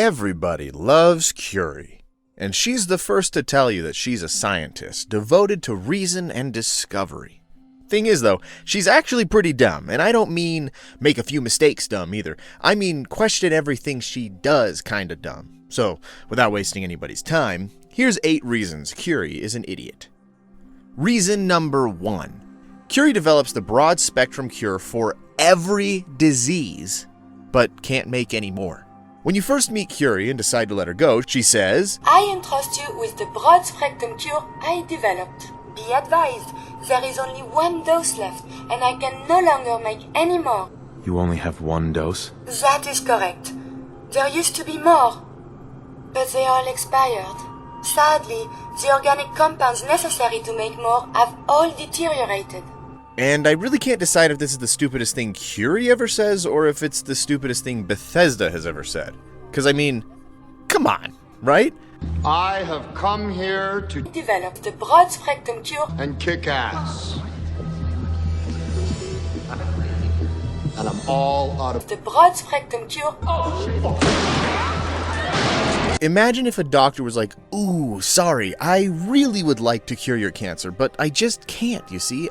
Everybody loves Curie, and she's the first to tell you that she's a scientist devoted to reason and discovery. Thing is, though, she's actually pretty dumb, and I don't mean make a few mistakes dumb either. I mean question everything she does kinda dumb. So, without wasting anybody's time, here's 8 reasons Curie is an idiot. Reason number 1. Curie develops the broad-spectrum cure for every disease, but can't make any more. When you first meet Curie and decide to let her go, she says, I entrust you with the broad-spectrum cure I developed. Be advised, there is only 1 dose left, and I can no longer make any more. You only have 1 dose? That is correct. There used to be more, but they all expired. Sadly, the organic compounds necessary to make more have all deteriorated. and I really can't decide if this is the stupidest thing Curie ever says or if it's the stupidest thing Bethesda has ever said. Because, I mean, come on, right? I have come here to Develop the broad-spectrum cure and kick ass. And I'm all out of the broad-spectrum cure. Imagine if a doctor was like, ooh, sorry, I really would like to cure your cancer, but I just can't, you see?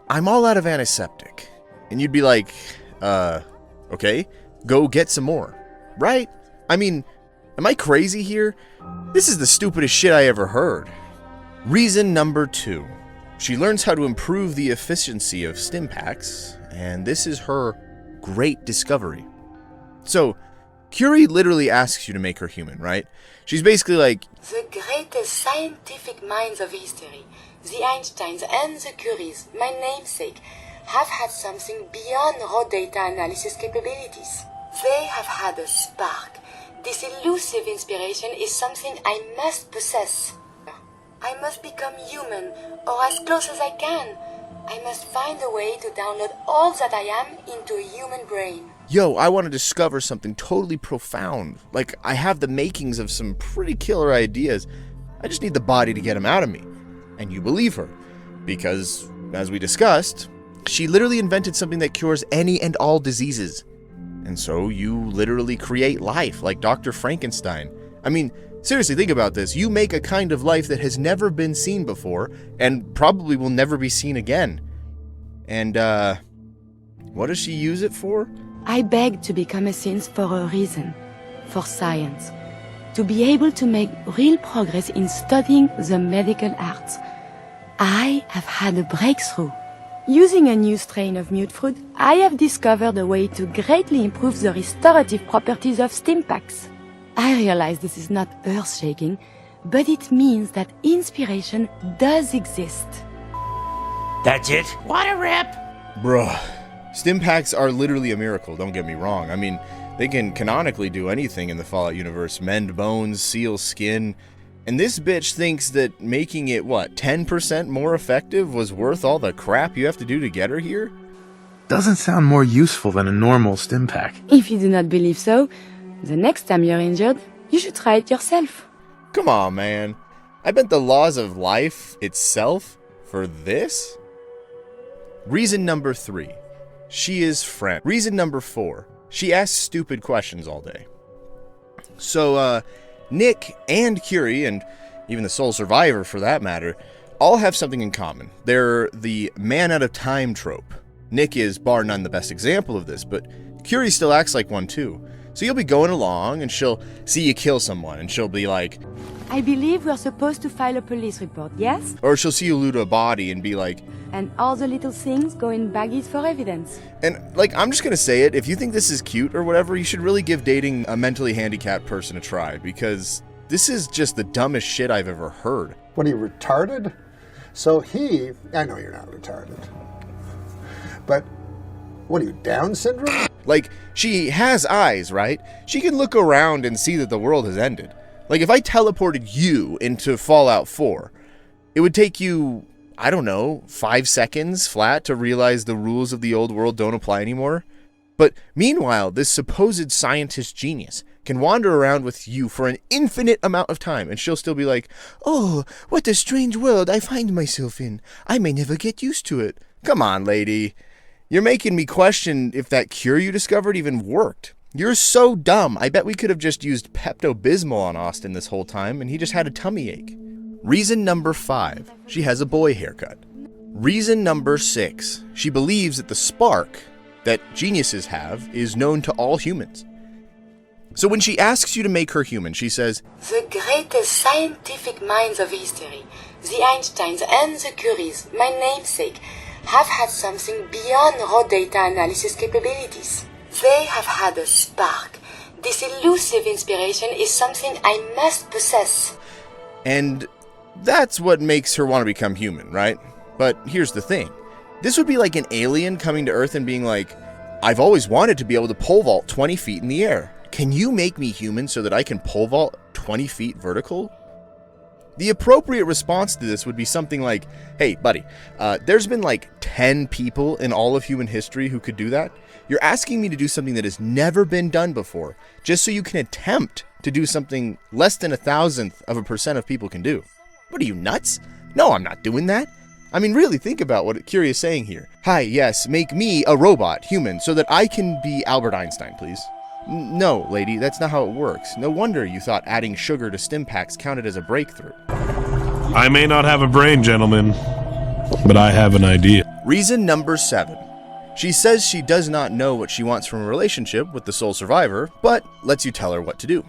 I'm all out of antiseptic. And you'd be like, okay, go get some more, right? I mean, am I crazy here? This is the stupidest shit I ever heard. Reason number 2. She learns how to improve the efficiency of stim packs, and this is her great discovery. So, Curie literally asks you to make her human, right? She's basically like, The greatest scientific minds of history, the Einsteins and the Curies, my namesake, have had something beyond raw data analysis capabilities. They have had a spark. This elusive inspiration is something I must possess. I must become human, or as close as I can. I must find a way to download all that I am into a human brain. yo, I want to discover something totally profound. Like, I have the makings of some pretty killer ideas. I just need the body to get them out of me. And you believe her. Because, as we discussed, she literally invented something that cures any and all diseases. And so you literally create life, like Dr. Frankenstein. I mean, seriously, think about this. You make a kind of life that has never been seen before, and probably will never be seen again. And, what does she use it for? I beg to become a saint for a reason, for science, to be able to make real progress in studying the medical arts. I have had a breakthrough. Using a new strain of mute fruit, I have discovered a way to greatly improve the restorative properties of stim packs. I realize this is not earth-shaking, but it means that inspiration does exist. That's it? What a rip! Bruh. Stim packs are literally a miracle, don't get me wrong. I mean, they can canonically do anything in the Fallout universe. Mend bones, seal skin. And this bitch thinks that making it, 10% more effective was worth all the crap you have to do to get her here? Doesn't sound more useful than a normal stim pack. If you do not believe so, the next time you're injured, you should try it yourself. Come on, man. I bet the laws of life itself for this? Reason number 3. She is friend. Reason number 4. She asks stupid questions all day. So, Nick and Curie, and even the sole survivor for that matter, all have something in common. They're the man out of time trope. Nick is bar none the best example of this, but Curie still acts like one too. So you'll be going along and she'll see you kill someone and she'll be like, I believe we're supposed to file a police report, yes? or she'll see you loot a body and be like, And all the little things go in baggies for evidence. and like, I'm just gonna say it, if you think this is cute or whatever, you should really give dating a mentally handicapped person a try, because this is just the dumbest shit I've ever heard. What are you, retarded? So I know you're not retarded, but what are you, Down syndrome? Like, she has eyes, right? She can look around and see that the world has ended. Like, if I teleported you into Fallout 4, it would take you, I don't know, 5 seconds flat to realize the rules of the old world don't apply anymore. But meanwhile, this supposed scientist genius can wander around with you for an infinite amount of time, and she'll still be like, oh, what a strange world I find myself in. I may never get used to it. Come on, lady. You're making me question if that cure you discovered even worked. You're so dumb. I bet we could have just used Pepto-Bismol on Austin this whole time and he just had a tummy ache. Reason number 5, she has a boy haircut. Reason number 6, she believes that the spark that geniuses have is known to all humans. So when she asks you to make her human, she says, The greatest scientific minds of history, the Einsteins and the Curies, my namesake, have had something beyond raw data analysis capabilities. They have had a spark. This elusive inspiration is something I must possess. And that's what makes her want to become human, right? But here's the thing. This would be like an alien coming to Earth and being like, I've always wanted to be able to pole vault 20 feet in the air. Can you make me human so that I can pole vault 20 feet vertical? The appropriate response to this would be something like, hey, buddy, there's been like 10 people in all of human history who could do that. You're asking me to do something that has never been done before, just so you can attempt to do something less than 0.1% of people can do. What are you, nuts? No, I'm not doing that. I mean, really think about what Curie is saying here. Hi, yes, make me a robot, human, so that I can be Albert Einstein, please. No, lady, that's not how it works. No wonder you thought adding sugar to stim packs counted as a breakthrough. I may not have a brain, gentlemen, but I have an idea. Reason number 7. She says she does not know what she wants from a relationship with the sole survivor, but lets you tell her what to do.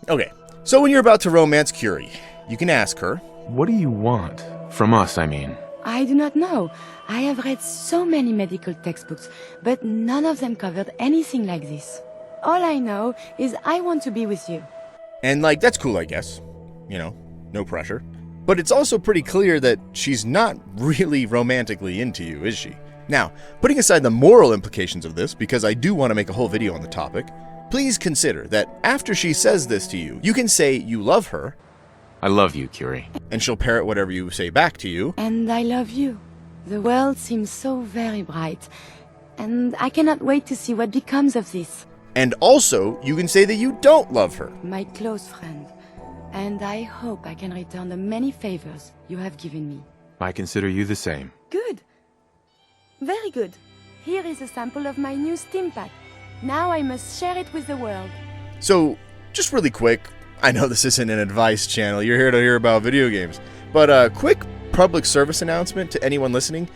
Okay, so when you're about to romance Curie, you can ask her, What do you want? From us, I mean. I do not know. I have read so many medical textbooks, but none of them covered anything like this. All I know is I want to be with you. And like, that's cool, I guess. You know, no pressure. But it's also pretty clear that she's not really romantically into you, is she? Now, putting aside the moral implications of this, because I do want to make a whole video on the topic, please consider that after she says this to you, you can say you love her. I love you, Curie. And she'll parrot whatever you say back to you. And I love you. The world seems so very bright, and I cannot wait to see what becomes of this. And also, you can say that you don't love her. My close friend, and I hope I can return the many favors you have given me. I consider you the same. Good. Very good. Here is a sample of my new Steam Pack. Now I must share it with the world. So, just really quick, I know this isn't an advice channel, you're here to hear about video games, but a quick public service announcement to anyone listening.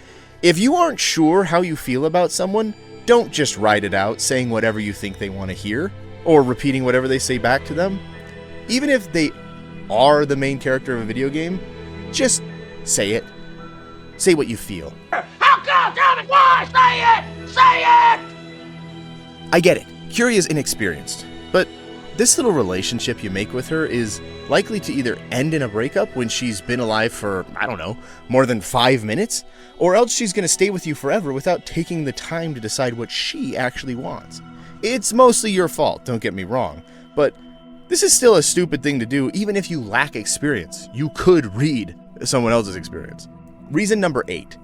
If you aren't sure how you feel about someone, don't just write it out saying whatever you think they want to hear, or repeating whatever they say back to them. Even if they are the main character of a video game, just say it. Say what you feel. How come? Tell me why! Say it! Say it! I get it. Curie is inexperienced, but this little relationship you make with her is likely to either end in a breakup when she's been alive for, I don't know, more than 5 minutes, or else she's going to stay with you forever without taking the time to decide what she actually wants. It's mostly your fault, don't get me wrong, but this is still a stupid thing to do even if you lack experience. You could read someone else's experience. Reason number 8.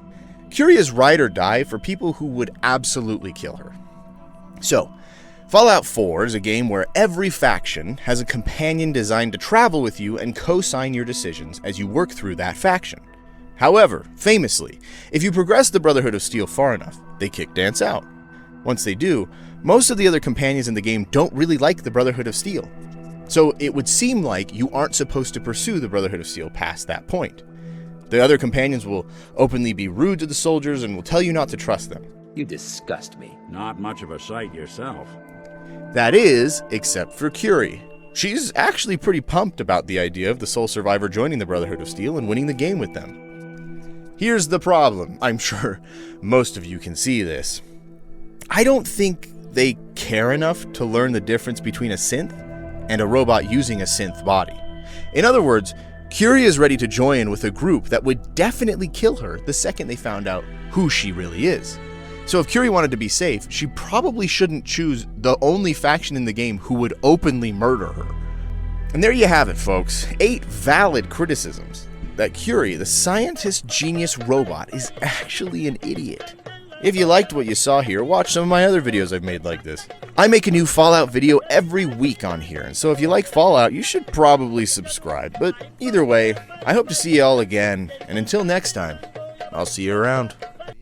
Curie is ride or die for people who would absolutely kill her. So, Fallout 4 is a game where every faction has a companion designed to travel with you and co-sign your decisions as you work through that faction. However, famously, if you progress the Brotherhood of Steel far enough, they kick Dance out. Once they do, most of the other companions in the game don't really like the Brotherhood of Steel. So it would seem like you aren't supposed to pursue the Brotherhood of Steel past that point. The other companions will openly be rude to the soldiers and will tell you not to trust them. You disgust me. Not much of a sight yourself. That is, except for Curie. She's actually pretty pumped about the idea of the sole survivor joining the Brotherhood of Steel and winning the game with them. Here's the problem. I'm sure most of you can see this. I don't think they care enough to learn the difference between a synth and a robot using a synth body. In other words, Curie is ready to join with a group that would definitely kill her the second they found out who she really is. So if Curie wanted to be safe, she probably shouldn't choose the only faction in the game who would openly murder her. And there you have it, folks. 8 valid criticisms that Curie, the scientist genius robot, is actually an idiot. If you liked what you saw here, watch some of my other videos I've made like this. I make a new Fallout video every week on here, and so if you like Fallout, you should probably subscribe. But either way, I hope to see you all again, and until next time, I'll see you around.